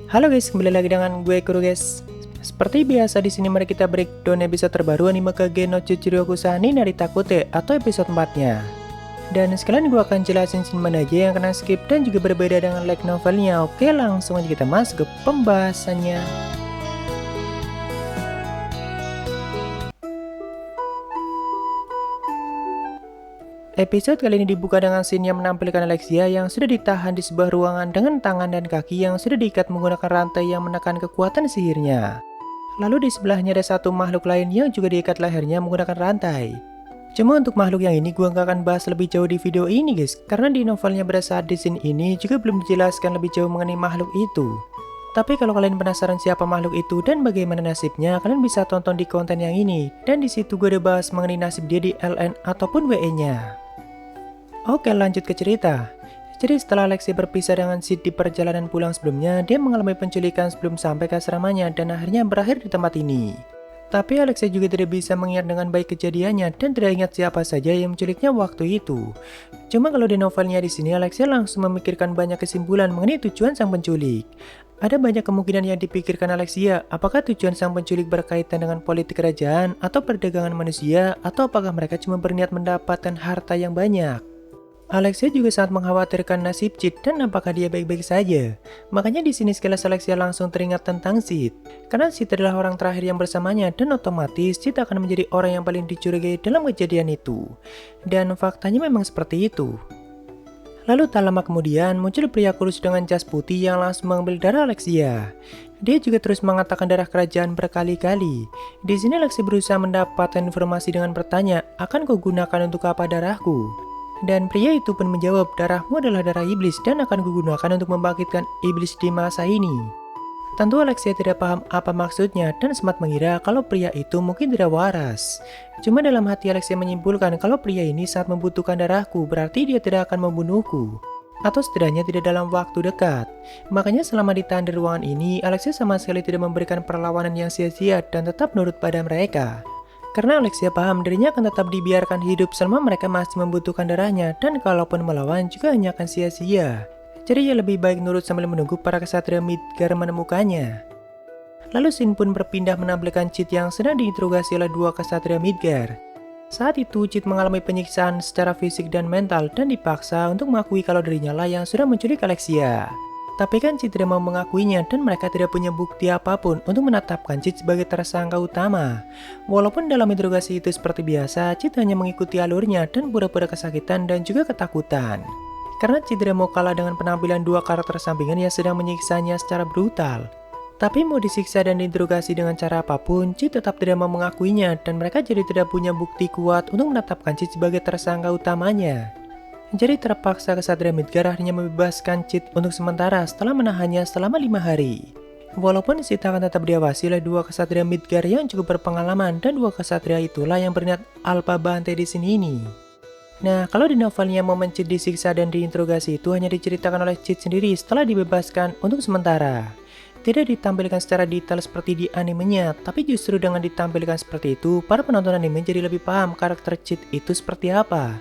Halo guys, kembali lagi dengan gue Kuro guys. Seperti biasa di sini mari kita breakdown episode terbaru anime Kage no Chichiryo-kusa ni Narita Kote atau episode 4-nya. Dan sekalian gue akan jelasin scene mana aja yang kena skip dan juga berbeda dengan light novelnya. Oke, langsung aja kita masuk ke pembahasannya. Episode kali ini dibuka dengan scene yang menampilkan Alexia yang sudah ditahan di sebuah ruangan dengan tangan dan kaki yang sudah diikat menggunakan rantai yang menekan kekuatan sihirnya. Lalu di sebelahnya ada satu makhluk lain yang juga diikat lehernya menggunakan rantai. Cuma untuk makhluk yang ini gua nggak akan bahas lebih jauh di video ini guys, karena di novelnya pada saat di scene ini juga belum dijelaskan lebih jauh mengenai makhluk itu. Tapi kalau kalian penasaran siapa makhluk itu dan bagaimana nasibnya, kalian bisa tonton di konten yang ini. Dan di situ gue udah bahas mengenai nasib dia di LN ataupun WE-nya. Oke, lanjut ke cerita. Jadi setelah Alexia berpisah dengan Sid di perjalanan pulang sebelumnya, dia mengalami penculikan sebelum sampai ke asramanya dan akhirnya berakhir di tempat ini. Tapi Alexia juga tidak bisa mengingat dengan baik kejadiannya dan tidak ingat siapa saja yang menculiknya waktu itu. Cuma kalau di novelnya di sini Alexia langsung memikirkan banyak kesimpulan mengenai tujuan sang penculik. Ada banyak kemungkinan yang dipikirkan Alexia, apakah tujuan sang penculik berkaitan dengan politik kerajaan atau perdagangan manusia, atau apakah mereka cuma berniat mendapatkan harta yang banyak. Alexia juga sangat mengkhawatirkan nasib Sid dan apakah dia baik-baik saja. Makanya di sini sekilas Alexia langsung teringat tentang Sid. Karena Sid adalah orang terakhir yang bersamanya dan otomatis Sid akan menjadi orang yang paling dicurigai dalam kejadian itu. Dan faktanya memang seperti itu. Lalu tak lama kemudian muncul pria kurus dengan jas putih yang langsung mengambil darah Alexia. Dia juga terus mengatakan darah kerajaan berkali-kali. Di sini Alexia berusaha mendapatkan informasi dengan bertanya, akan kau gunakan untuk apa darahku? Dan pria itu pun menjawab, darahmu adalah darah iblis dan akan kugunakan untuk membangkitkan iblis di masa ini. Tentu Alexia tidak paham apa maksudnya dan sempat mengira kalau pria itu mungkin tidak waras. Cuma dalam hati Alexia menyimpulkan kalau pria ini sangat membutuhkan darahku, berarti dia tidak akan membunuhku. Atau setidaknya tidak dalam waktu dekat. Makanya selama ditahan di ruangan ini, Alexia sama sekali tidak memberikan perlawanan yang sia-sia dan tetap nurut pada mereka. Karena Alexia paham dirinya akan tetap dibiarkan hidup selama mereka masih membutuhkan darahnya dan kalaupun melawan juga hanya akan sia-sia. Jadi ia lebih baik nurut sambil menunggu para kesatria Midgar menemukannya. Lalu scene pun berpindah menampilkan Sid yang sedang diinterogasi oleh dua kesatria Midgar. Saat itu Sid mengalami penyiksaan secara fisik dan mental dan dipaksa untuk mengakui kalau dirinya lah yang sudah menculik Alexia. Tapi kan Sid tidak mau mengakuinya dan mereka tidak punya bukti apapun untuk menetapkan Sid sebagai tersangka utama. Walaupun dalam interogasi itu seperti biasa, Sid hanya mengikuti alurnya dan pura-pura kesakitan dan juga ketakutan. Karena Sid tidak mau kalah dengan penampilan dua karakter sampingan yang sedang menyiksanya secara brutal. Tapi mau disiksa dan diinterogasi dengan cara apapun, Sid tetap tidak mau mengakuinya dan mereka jadi tidak punya bukti kuat untuk menetapkan Sid sebagai tersangka utamanya. Jadi terpaksa kesatria Midgar akhirnya membebaskan Sid untuk sementara setelah menahannya selama 5 hari. Walaupun Sid akan tetap diawasi oleh dua kesatria Midgar yang cukup berpengalaman dan dua kesatria itulah yang berniat alpa bantai di sini ini. Nah, kalau di novelnya momen Sid disiksa dan diinterogasi itu hanya diceritakan oleh Sid sendiri setelah dibebaskan untuk sementara. Tidak ditampilkan secara detail seperti di animenya, tapi justru dengan ditampilkan seperti itu, para penonton anime jadi lebih paham karakter Sid itu seperti apa.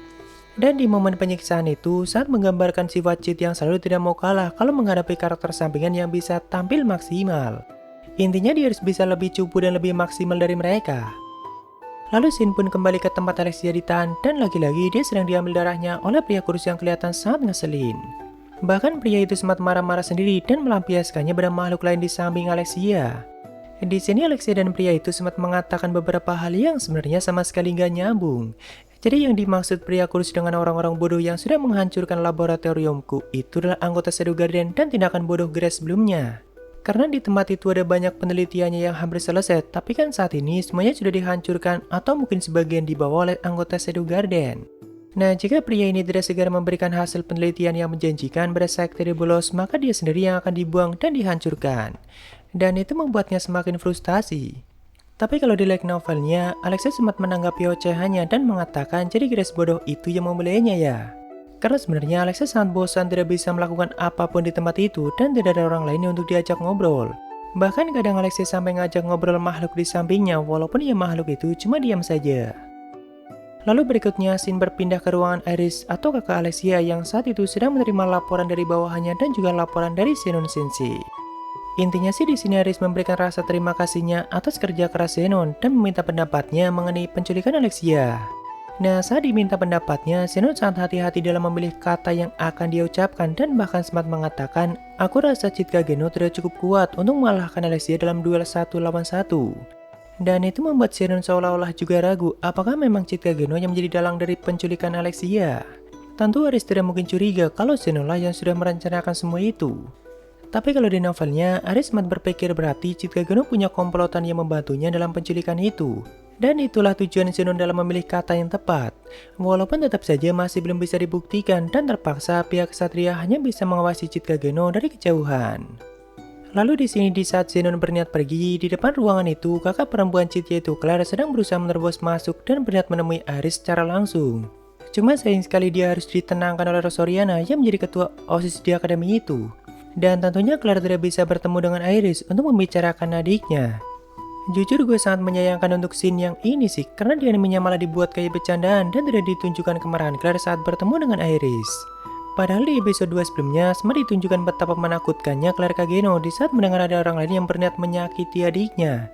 Dan di momen penyiksaan itu, saat menggambarkan sifat Sid yang selalu tidak mau kalah kalau menghadapi karakter sampingan yang bisa tampil maksimal. Intinya dia harus bisa lebih cupu dan lebih maksimal dari mereka. Lalu Shin pun kembali ke tempat Alexia ditahan dan lagi-lagi dia sedang diambil darahnya oleh pria kurus yang kelihatan sangat ngeselin. Bahkan pria itu sempat marah-marah sendiri dan melampiaskannya pada makhluk lain di samping Alexia. Di sini Alexia dan pria itu sempat mengatakan beberapa hal yang sebenarnya sama sekali nggak nyambung. Jadi yang dimaksud pria kurus dengan orang-orang bodoh yang sudah menghancurkan laboratoriumku itu adalah anggota Shadow Guardian dan tindakan bodoh Grace sebelumnya. Karena di tempat itu ada banyak penelitiannya yang hampir selesai, tapi kan saat ini semuanya sudah dihancurkan atau mungkin sebagian dibawa oleh anggota Shadow Guardian. Nah, jika pria ini tidak segera memberikan hasil penelitian yang menjanjikan pada sekte bolos, maka dia sendiri yang akan dibuang dan dihancurkan. Dan itu membuatnya semakin frustasi. Tapi kalau di light novelnya, Alexia sempat menanggapi ocehannya dan mengatakan jadi Grace bodoh itu yang membelainya ya. Karena sebenarnya Alexia sangat bosan tidak bisa melakukan apapun di tempat itu dan tidak ada orang lainnya untuk diajak ngobrol. Bahkan kadang Alexia sampai ngajak ngobrol makhluk di sampingnya walaupun ya makhluk itu cuma diam saja. Lalu berikutnya scene berpindah ke ruangan Iris atau kakak Alexia yang saat itu sedang menerima laporan dari bawahannya dan juga laporan dari Zenon Sensei. Intinya sih di sini Aris memberikan rasa terima kasihnya atas kerja keras Zenon dan meminta pendapatnya mengenai penculikan Alexia. Nah, saat diminta pendapatnya, Zenon sangat hati-hati dalam memilih kata yang akan dia ucapkan dan bahkan sempat mengatakan, "Aku rasa Chika Geno tidak cukup kuat untuk mengalahkan Alexia dalam duel 1 lawan 1." Dan itu membuat Zenon seolah-olah juga ragu apakah memang Chika Geno yang menjadi dalang dari penculikan Alexia. Tentu Aris tidak mungkin curiga kalau Zenon lah yang sudah merencanakan semua itu. Tapi kalau di novelnya, Aris sempat berpikir berarti Chika Geno punya komplotan yang membantunya dalam penculikan itu. Dan itulah tujuan Zenon dalam memilih kata yang tepat. Walaupun tetap saja masih belum bisa dibuktikan dan terpaksa pihak Ksatria hanya bisa mengawasi Chika Geno dari kejauhan. Lalu di sini di saat Zenon berniat pergi, di depan ruangan itu kakak perempuan Chit yaitu Claire sedang berusaha menerobos masuk dan berniat menemui Aris secara langsung. Cuma sayang sekali dia harus ditenangkan oleh Rosoriana yang menjadi ketua OSIS di akademi itu. Dan tentunya Claire tidak bisa bertemu dengan Iris untuk membicarakan adiknya. Jujur gue sangat menyayangkan untuk scene yang ini sih, karena di animenya malah dibuat kayak bercandaan dan tidak ditunjukkan kemarahan Claire saat bertemu dengan Iris. Padahal di episode 2 sebelumnya, sempat ditunjukkan betapa menakutkannya Claire Kageno di saat mendengar ada orang lain yang berniat menyakiti adiknya.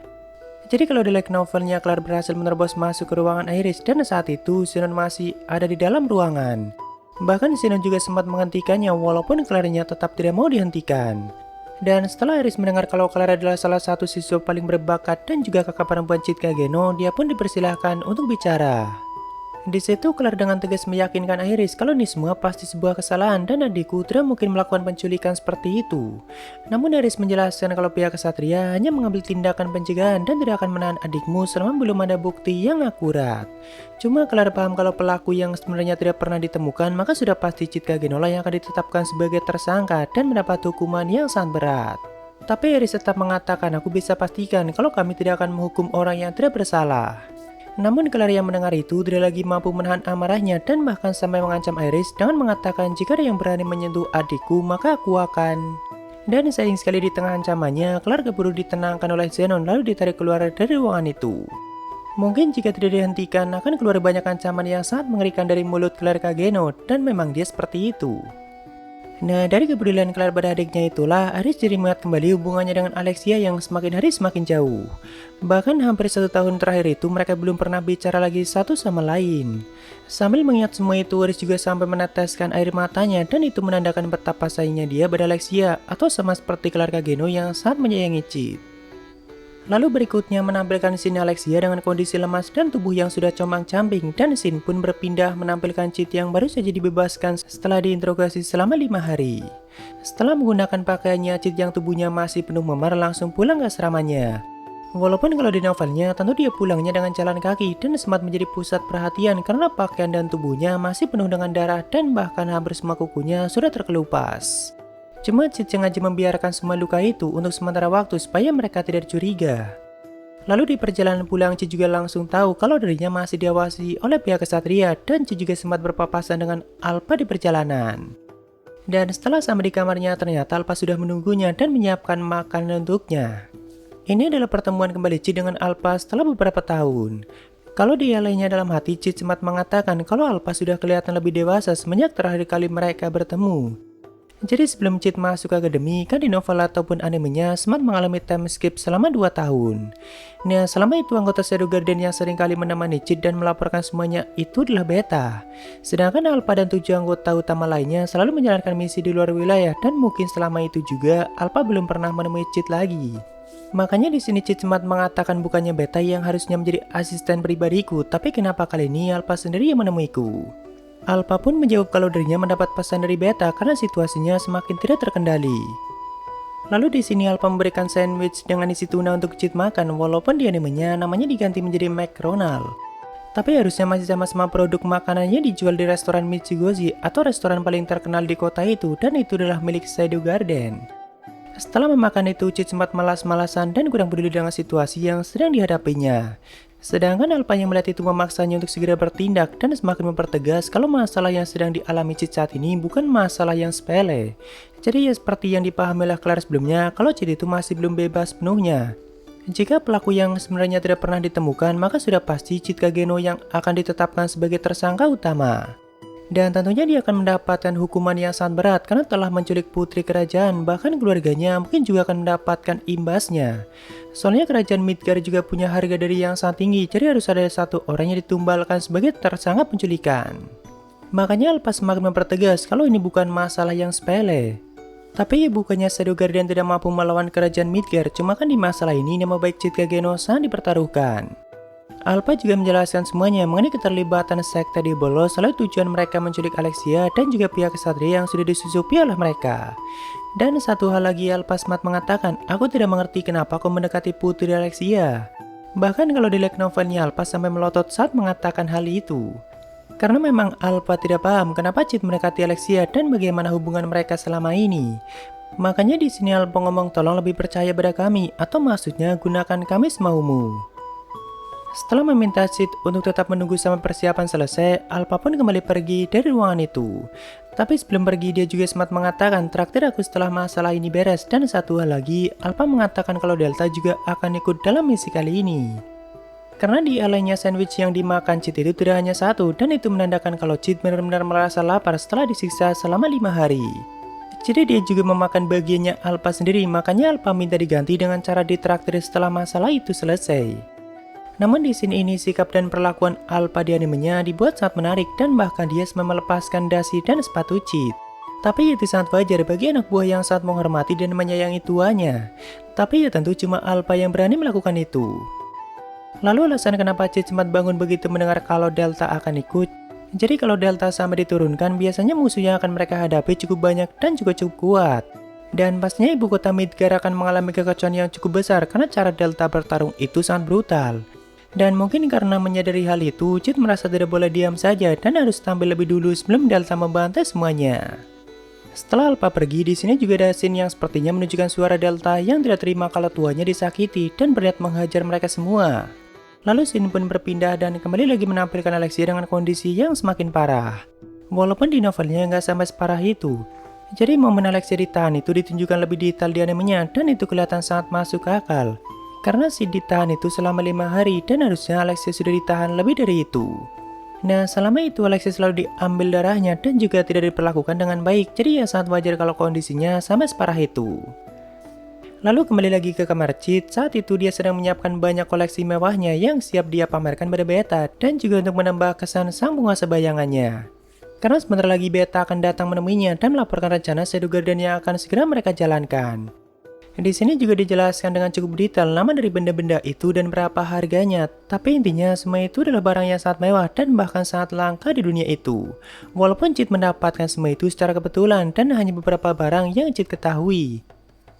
Jadi kalau di light novelnya Claire berhasil menerobos masuk ke ruangan Iris dan saat itu Zenon masih ada di dalam ruangan. Bahkan Zenon juga sempat menghentikannya walaupun Claire-nya tetap tidak mau dihentikan. Dan setelah Iris mendengar kalau Claire adalah salah satu siswa paling berbakat dan juga kakak perempuan Chit Kageno, dia pun dipersilahkan untuk bicara. Di situ Claire dengan tegas meyakinkan Iris kalau ini semua pasti sebuah kesalahan dan adikku tidak mungkin melakukan penculikan seperti itu. Namun Iris menjelaskan kalau pihak Ksatria hanya mengambil tindakan pencegahan dan tidak akan menahan adikmu selama belum ada bukti yang akurat. Cuma Claire paham kalau pelaku yang sebenarnya tidak pernah ditemukan, maka sudah pasti Chit Kageno yang akan ditetapkan sebagai tersangka dan mendapat hukuman yang sangat berat. Tapi Iris tetap mengatakan, "Aku bisa pastikan kalau kami tidak akan menghukum orang yang tidak bersalah." Namun Claire yang mendengar itu tidak lagi mampu menahan amarahnya dan bahkan sampai mengancam Iris dengan mengatakan, "Jika ada yang berani menyentuh adikku maka aku akan..." Dan sayang sekali di tengah ancamannya, Claire keburu ditenangkan oleh Zenon lalu ditarik keluar dari ruangan itu. Mungkin jika tidak dihentikan akan keluar banyak ancaman yang sangat mengerikan dari mulut Claire Kageno dan memang dia seperti itu. Nah, dari kepedulian Claire pada adiknya itulah, Aris jadi mengingat kembali hubungannya dengan Alexia yang semakin hari semakin jauh. Bahkan hampir 1 tahun terakhir itu mereka belum pernah bicara lagi satu sama lain. Sambil mengingat semua itu, Aris juga sampai meneteskan air matanya dan itu menandakan betapa sayangnya dia pada Alexia atau sama seperti Claire Kageno yang sangat menyayangi Chit. Lalu berikutnya menampilkan scene Alexia dengan kondisi lemas dan tubuh yang sudah compang-camping dan scene pun berpindah menampilkan Chit yang baru saja dibebaskan setelah diinterogasi selama 5 hari. Setelah menggunakan pakaiannya, Chit yang tubuhnya masih penuh memar langsung pulang ke asramanya. Walaupun kalau di novelnya tentu dia pulangnya dengan jalan kaki dan sempat menjadi pusat perhatian karena pakaian dan tubuhnya masih penuh dengan darah dan bahkan hampir semua kukunya sudah terkelupas. Cuma Chit sengaja membiarkan semua luka itu untuk sementara waktu supaya mereka tidak curiga. Lalu di perjalanan pulang, Chit juga langsung tahu kalau dirinya masih diawasi oleh pihak Ksatria dan Chit juga sempat berpapasan dengan Alpha di perjalanan. Dan setelah sampai di kamarnya, ternyata Alpha sudah menunggunya dan menyiapkan makanan untuknya. Ini adalah pertemuan kembali Chit dengan Alpha setelah beberapa tahun. Kalau dia lainnya dalam hati, Chit sempat mengatakan kalau Alpha sudah kelihatan lebih dewasa semenjak terakhir kali mereka bertemu. Jadi sebelum Chit masuk ke akademi, kan di novel ataupun animenya sempat mengalami time skip selama 2 tahun. Nah, selama itu anggota Shadow Garden yang sering kali menemani Chit dan melaporkan semuanya itu adalah Beta. Sedangkan Alpha dan 7 anggota utama lainnya selalu menjalankan misi di luar wilayah dan mungkin selama itu juga Alpha belum pernah menemui Chit lagi. Makanya di sini Chit sempat mengatakan bukannya Beta yang harusnya menjadi asisten pribadiku, tapi kenapa kali ini Alpha sendiri yang menemuiku? Alpha pun menjawab kalau dirinya mendapat pesan dari Beta karena situasinya semakin tidak terkendali. Lalu di sini Alpha memberikan sandwich dengan isi tuna untuk Chit makan, walaupun di animenya namanya diganti menjadi McDonald. Tapi harusnya masih sama-sama produk makanannya dijual di restoran Michigoji atau restoran paling terkenal di kota itu, dan itu adalah milik Shadow Garden. Setelah memakan itu, Chit sempat malas-malasan dan kurang peduli dengan situasi yang sedang dihadapinya. Sedangkan Alpha yang melihat itu memaksanya untuk segera bertindak dan semakin mempertegas kalau masalah yang sedang dialami Chit saat ini bukan masalah yang sepele. Jadi ya seperti yang dipahami oleh Claire sebelumnya, kalau Chit itu masih belum bebas penuhnya. Jika pelaku yang sebenarnya tidak pernah ditemukan, maka sudah pasti Chit Kageno yang akan ditetapkan sebagai tersangka utama. Dan tentunya dia akan mendapatkan hukuman yang sangat berat karena telah menculik putri kerajaan, bahkan keluarganya mungkin juga akan mendapatkan imbasnya. Soalnya kerajaan Midgard juga punya harga diri yang sangat tinggi, jadi harus ada satu orang yang ditumbalkan sebagai tersangka penculikan. Makanya Alpa semakin mempertegas kalau ini bukan masalah yang sepele. Tapi ya bukannya Shadow Guardian tidak mampu melawan kerajaan Midgard, cuma kan di masalah ini nama baik Chitka Geno sangat dipertaruhkan. Alpa juga menjelaskan semuanya mengenai keterlibatan sekte di Bolos, selalu tujuan mereka menculik Alexia dan juga pihak kesatria yang sudah disusupi oleh mereka. Dan satu hal lagi, Alpa sempat mengatakan, aku tidak mengerti kenapa kau mendekati putri Alexia. Bahkan kalau di light novelnya Alpa sampai melotot saat mengatakan hal itu. Karena memang Alpa tidak paham kenapa Cid mendekati Alexia dan bagaimana hubungan mereka selama ini. Makanya di sini Alpa ngomong tolong lebih percaya pada kami, atau maksudnya gunakan kami semaumu. Setelah meminta Cid untuk tetap menunggu sampai persiapan selesai, Alpa pun kembali pergi dari ruangan itu. Tapi sebelum pergi dia juga sempat mengatakan traktir aku setelah masalah ini beres. Dan satu hal lagi, Alpa mengatakan kalau Delta juga akan ikut dalam misi kali ini. Karena di alainya sandwich yang dimakan Cid itu tidak hanya satu, dan itu menandakan kalau Cid benar-benar merasa lapar setelah disiksa selama 5 hari. Jadi dia juga memakan bagiannya Alpa sendiri, makanya Alpa minta diganti dengan cara ditraktir setelah masalah itu selesai. Namun di sini ini sikap dan perlakuan Alpa di animenya dibuat sangat menarik dan bahkan dia sempat melepaskan dasi dan sepatu Cid. Tapi itu sangat wajar bagi anak buah yang sangat menghormati dan menyayangi tuanya. Tapi ya tentu cuma Alpa yang berani melakukan itu. Lalu alasan kenapa Cid sempat bangun begitu mendengar kalau Delta akan ikut. Jadi kalau Delta sampai diturunkan biasanya musuh yang akan mereka hadapi cukup banyak dan juga cukup kuat. Dan pastinya ibu kota Midgard akan mengalami kekacauan yang cukup besar karena cara Delta bertarung itu sangat brutal. Dan mungkin karena menyadari hal itu, Cid merasa tidak boleh diam saja dan harus tampil lebih dulu sebelum Delta membantai semuanya. Setelah Alpa pergi, di sini juga ada scene yang sepertinya menunjukkan suara Delta yang tidak terima kalau tuanya disakiti dan berniat menghajar mereka semua. Lalu scene pun berpindah dan kembali lagi menampilkan Alexia dengan kondisi yang semakin parah. Walaupun di novelnya nggak sampai separah itu. Jadi momen Alexia ditahan itu ditunjukkan lebih detail di animenya dan itu kelihatan sangat masuk akal. Karena si ditahan itu selama 5 hari dan harusnya Alexia sudah ditahan lebih dari itu. Nah selama itu Alexia selalu diambil darahnya dan juga tidak diperlakukan dengan baik, jadi ya sangat wajar kalau kondisinya sampai separah itu. Lalu kembali lagi ke kamar Cid, saat itu dia sedang menyiapkan banyak koleksi mewahnya yang siap dia pamerkan pada Beta dan juga untuk menambah kesan sang penguasa bayangannya. Karena sebentar lagi Beta akan datang menemuinya dan melaporkan rencana Shadow Guardian yang akan segera mereka jalankan. Di sini juga dijelaskan dengan cukup detail nama dari benda-benda itu dan berapa harganya. Tapi intinya semua itu adalah barang yang sangat mewah dan bahkan sangat langka di dunia itu. Walaupun Cid mendapatkan semua itu secara kebetulan dan hanya beberapa barang yang Cid ketahui.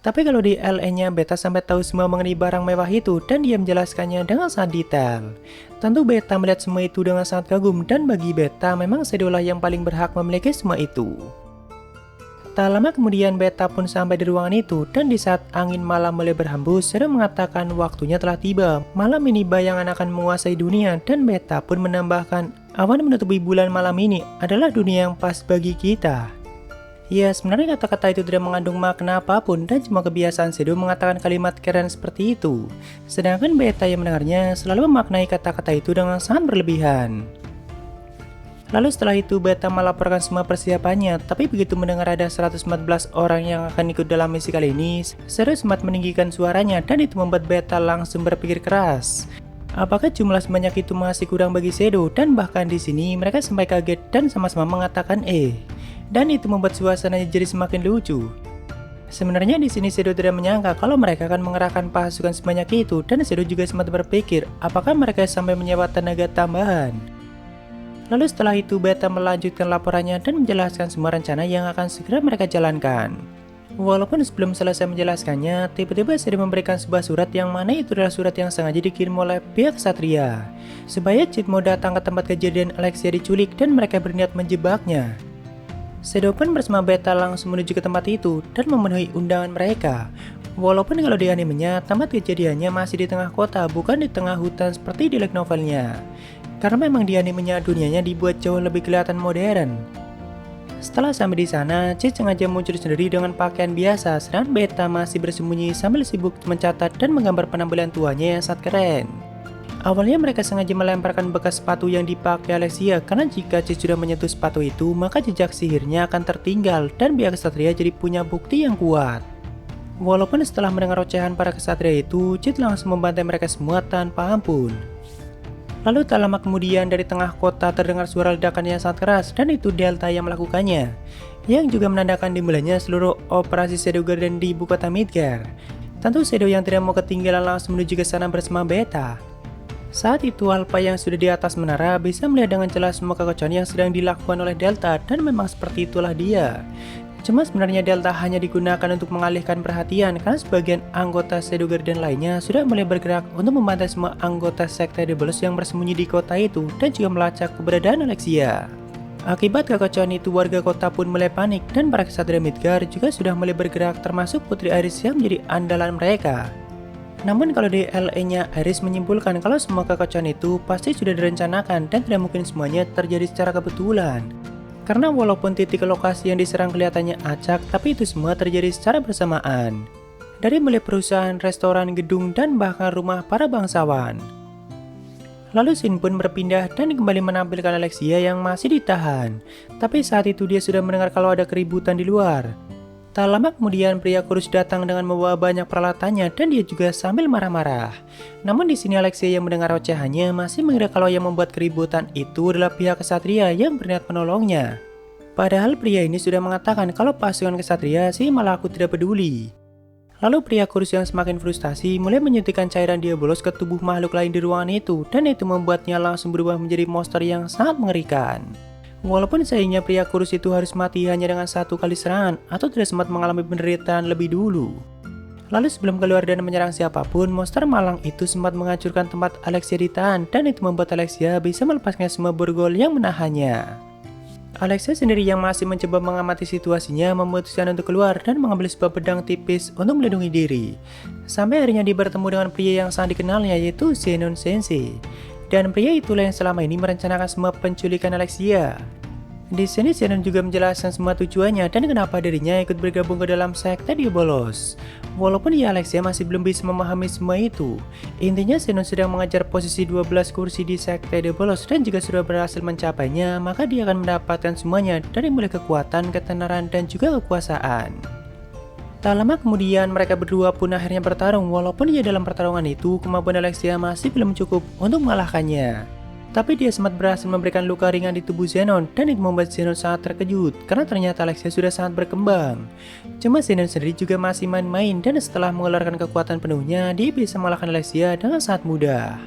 Tapi kalau di LE-nya Beta sampai tahu semua mengenai barang mewah itu dan dia menjelaskannya dengan sangat detail. Tentu Beta melihat semua itu dengan sangat kagum dan bagi Beta memang Shadow lah yang paling berhak memiliki semua itu. Tak lama kemudian Beta pun sampai di ruangan itu dan di saat angin malam mulai berhembus, Shadow mengatakan waktunya telah tiba. Malam ini bayangan akan menguasai dunia dan Beta pun menambahkan awan menutupi bulan malam ini adalah dunia yang pas bagi kita. Ya sebenarnya kata-kata itu tidak mengandung makna apapun dan cuma kebiasaan Shadow mengatakan kalimat keren seperti itu. Sedangkan Beta yang mendengarnya selalu memaknai kata-kata itu dengan sangat berlebihan. Lalu setelah itu Beta melaporkan semua persiapannya, tapi begitu mendengar ada 114 orang yang akan ikut dalam misi kali ini, Shadow sempat meninggikan suaranya dan itu membuat Beta langsung berpikir keras. Apakah jumlah sebanyak itu masih kurang bagi Shadow dan bahkan di sini mereka sampai kaget dan sama-sama mengatakan Dan itu membuat suasananya jadi semakin lucu. Sebenarnya di sini Shadow tidak menyangka kalau mereka akan mengerahkan pasukan sebanyak itu dan Shadow juga sempat berpikir apakah mereka sampai menyewa tenaga tambahan. Lalu setelah itu Beta melanjutkan laporannya dan menjelaskan semua rencana yang akan segera mereka jalankan. Walaupun sebelum selesai menjelaskannya, tiba-tiba Shadow memberikan sebuah surat yang mana itu adalah surat yang sengaja dikirim oleh pihak Ksatria. Supaya Cid mau datang ke tempat kejadian Alexia diculik dan mereka berniat menjebaknya. Shadow pun bersama Beta langsung menuju ke tempat itu dan memenuhi undangan mereka. Walaupun kalau di animenya, tempat kejadiannya masih di tengah kota, bukan di tengah hutan seperti di light novelnya. Karena memang di animenya dunianya dibuat jauh lebih kelihatan modern. Setelah sampai di sana, Cid sengaja muncul sendiri dengan pakaian biasa, sedangkan Beta masih bersembunyi sambil sibuk mencatat dan menggambar penampilan tuanya yang sangat keren. Awalnya mereka sengaja melemparkan bekas sepatu yang dipakai Alexia karena jika Cid sudah menyentuh sepatu itu, maka jejak sihirnya akan tertinggal dan pihak kesatria jadi punya bukti yang kuat. Walaupun setelah mendengar ocehan para kesatria itu, Cid langsung membantai mereka semua tanpa ampun. Lalu tak lama kemudian dari tengah kota terdengar suara ledakan yang sangat keras dan itu Delta yang melakukannya, yang juga menandakan dimulainya seluruh operasi Shadow Garden di ibu kota Midgar. Tentu Shadow yang tidak mau ketinggalan langsung menuju ke sana bersama Beta. Saat itu Alpha yang sudah di atas menara bisa melihat dengan jelas semua kekacauan yang sedang dilakukan oleh Delta dan memang seperti itulah dia. Cuma sebenarnya Delta hanya digunakan untuk mengalihkan perhatian karena sebagian anggota Shadow Garden lainnya sudah mulai bergerak untuk membantai semua anggota sekte Debelos yang bersembunyi di kota itu dan juga melacak keberadaan Alexia. Akibat kekacauan itu warga kota pun mulai panik dan para kesatria Midgar juga sudah mulai bergerak termasuk Putri Iris yang menjadi andalan mereka. Namun kalau di LA-nya Iris menyimpulkan kalau semua kekacauan itu pasti sudah direncanakan dan tidak mungkin semuanya terjadi secara kebetulan. Karena walaupun titik lokasi yang diserang kelihatannya acak, tapi itu semua terjadi secara bersamaan. Dari mulai perusahaan, restoran, gedung, dan bahkan rumah para bangsawan. Lalu Shin pun berpindah dan kembali menampilkan Alexia yang masih ditahan. Tapi saat itu dia sudah mendengar kalau ada keributan di luar. Tak lama kemudian pria kurus datang dengan membawa banyak peralatannya dan dia juga sambil marah-marah. Namun di sini Alexia yang mendengar ocehannya masih mengira kalau yang membuat keributan itu adalah pihak kesatria yang berniat menolongnya. Padahal pria ini sudah mengatakan kalau pasukan kesatria sih malah aku tidak peduli. Lalu pria kurus yang semakin frustasi mulai menyuntikkan cairan diabolos ke tubuh makhluk lain di ruangan itu dan itu membuatnya langsung berubah menjadi monster yang sangat mengerikan. Walaupun sayangnya pria kurus itu harus mati hanya dengan satu kali serangan atau tidak sempat mengalami penderitaan lebih dulu. Lalu sebelum keluar dan menyerang siapapun, monster malang itu sempat menghancurkan tempat Alexia ditahan dan itu membuat Alexia bisa melepaskan semua borgol yang menahannya. Alexia sendiri yang masih mencoba mengamati situasinya memutuskan untuk keluar dan mengambil sebuah pedang tipis untuk melindungi diri. Sampai akhirnya dia bertemu dengan pria yang sangat dikenalnya yaitu Zenon Sensei. Dan pria itulah yang selama ini merencanakan semua penculikan Alexia. Di sini Zenon juga menjelaskan semua tujuannya dan kenapa dirinya ikut bergabung ke dalam sekte Diabolos. Walaupun Alexia masih belum bisa memahami semua itu. Intinya Zenon sedang mengejar posisi 12 kursi di sekte Diabolos dan jika sudah berhasil mencapainya, maka dia akan mendapatkan semuanya dari mulai kekuatan, ketenaran, dan juga kekuasaan. Tak lama kemudian mereka berdua pun akhirnya bertarung walaupun dalam pertarungan itu kemampuan Alexia masih belum cukup untuk mengalahkannya. Tapi dia sempat berhasil memberikan luka ringan di tubuh Zenon dan itu membuat Zenon sangat terkejut karena ternyata Alexia sudah sangat berkembang. Cuma Zenon sendiri juga masih main-main dan setelah mengeluarkan kekuatan penuhnya dia bisa mengalahkan Alexia dengan sangat mudah.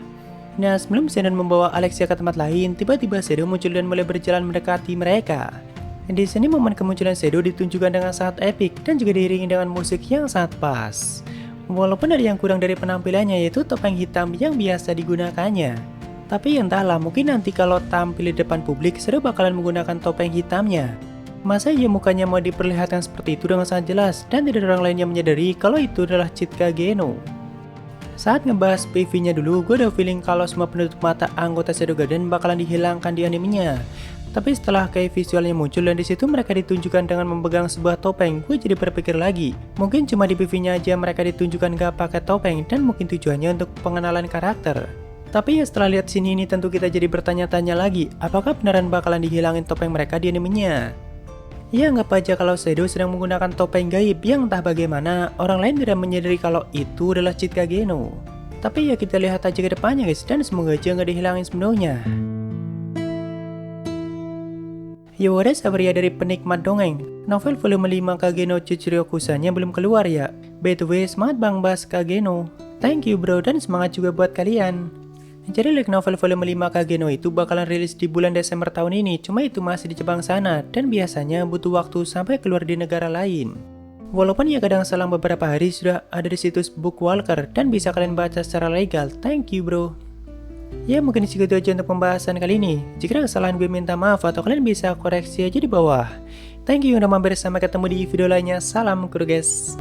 Nah sebelum Zenon membawa Alexia ke tempat lain, tiba-tiba Shadow muncul dan mulai berjalan mendekati mereka. Di sini momen kemunculan Shadow ditunjukkan dengan sangat epik dan juga diiringi dengan musik yang sangat pas. Walaupun ada yang kurang dari penampilannya yaitu topeng hitam yang biasa digunakannya. Tapi entahlah mungkin nanti kalau tampil di depan publik Shadow bakalan menggunakan topeng hitamnya. Masa ya mukanya mau diperlihatkan seperti itu dengan sangat jelas dan tidak ada orang lain yang menyadari kalau itu adalah Cid Kageno. Saat ngebahas PV-nya dulu, gue ada feeling kalau semua penutup mata anggota Shadow Garden bakalan dihilangkan di animenya. Tapi setelah kayak visualnya muncul dan disitu mereka ditunjukkan dengan memegang sebuah topeng, gue jadi berpikir lagi, mungkin cuma di PV-nya aja mereka ditunjukkan gak pakai topeng dan mungkin tujuannya untuk pengenalan karakter. Tapi ya setelah lihat sini ini tentu kita jadi bertanya-tanya lagi, apakah beneran bakalan dihilangin topeng mereka di animenya? Ya anggap aja kalau Shadow sedang menggunakan topeng gaib yang entah bagaimana orang lain tidak menyadari kalau itu adalah Cid Kageno. Tapi ya kita lihat aja ke depannya guys dan semoga aja nggak dihilangin sepenuhnya. Yo ada sabar ya dari penikmat dongeng. Novel volume 5 Kageno Chichiryo-kusanya belum keluar ya. By the way semangat Bang Bas Kageno. Thank you bro dan semangat juga buat kalian. Jadi light novel volume 5 Kageno itu bakalan rilis di bulan Desember tahun ini. Cuma itu masih di Jepang sana dan biasanya butuh waktu sampai keluar di negara lain. Walaupun ya kadang selang beberapa hari sudah ada di situs Bookwalker dan bisa kalian baca secara legal. Thank you bro. Ya mungkin segitu aja untuk pembahasan kali ini. Jika ada kesalahan gue minta maaf atau kalian bisa koreksi aja di bawah. Thank you udah mampir, sampai ketemu di video lainnya. Salam kru guys.